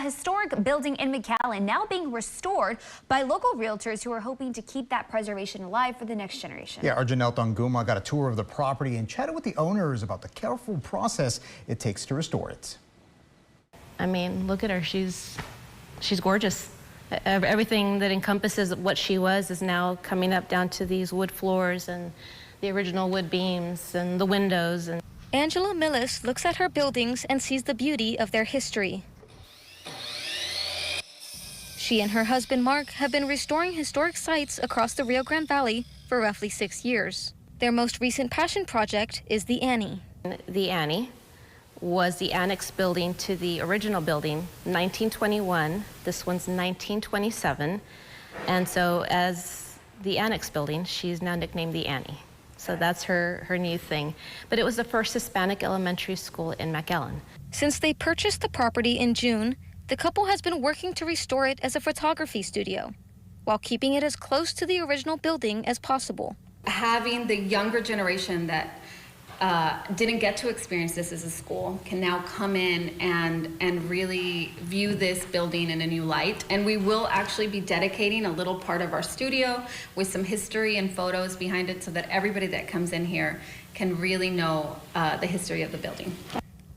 historic building in McAllen now being restored by local realtors who are hoping to keep that preservation alive for the next generation. Yeah, our Janelle Tanguma got a tour of the property and chatted with the owners about the careful process it takes to restore it. I mean, look at her. She's gorgeous. Everything that encompasses what she was is now coming up down to these wood floors and the original wood beams and the windows. And Angela Millis looks at her buildings and sees the beauty of their history. She and her husband Mark have been restoring historic sites across the Rio Grande Valley for roughly 6 years. Their most recent passion project is the Annie. The Annie was the annex building to the original building, 1921. This one's 1927. And so as the annex building, she's now nicknamed the Annie. So that's her new thing. But it was the first Hispanic elementary school in McAllen. Since they purchased the property in June, the couple has been working to restore it as a photography studio, while keeping it as close to the original building as possible. Having the younger generation that didn't get to experience this as a school can now come in and really view this building in a new light. And we will actually be dedicating a little part of our studio with some history and photos behind it so that everybody that comes in here can really know the history of the building.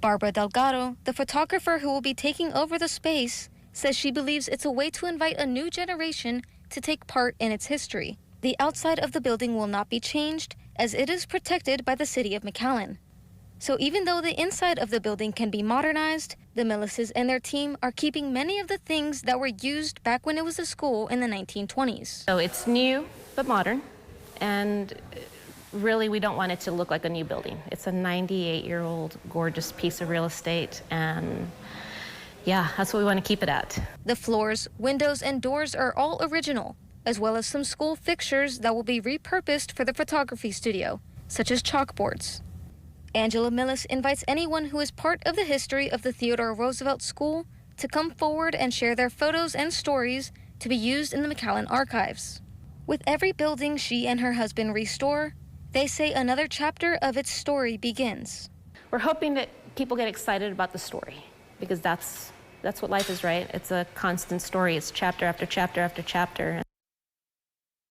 Barbara Delgado, the photographer who will be taking over the space, says she believes it's a way to invite a new generation to take part in its history. The outside of the building will not be changed, as it is protected by the city of McAllen. So even though the inside of the building can be modernized, the Millises and their team are keeping many of the things that were used back when it was a school in the 1920s. So it's new but modern, and really we don't want it to look like a new building. It's a 98-year-old gorgeous piece of real estate, and yeah, that's what we want to keep it at. The floors, windows, and doors are all original, as well as some school fixtures that will be repurposed for the photography studio, such as chalkboards. Angela Millis invites anyone who is part of the history of the Theodore Roosevelt School to come forward and share their photos and stories to be used in the McAllen archives. With every building she and her husband restore, they say another chapter of its story begins. We're hoping that people get excited about the story, because that's what life is, right? It's a constant story. It's chapter after chapter after chapter.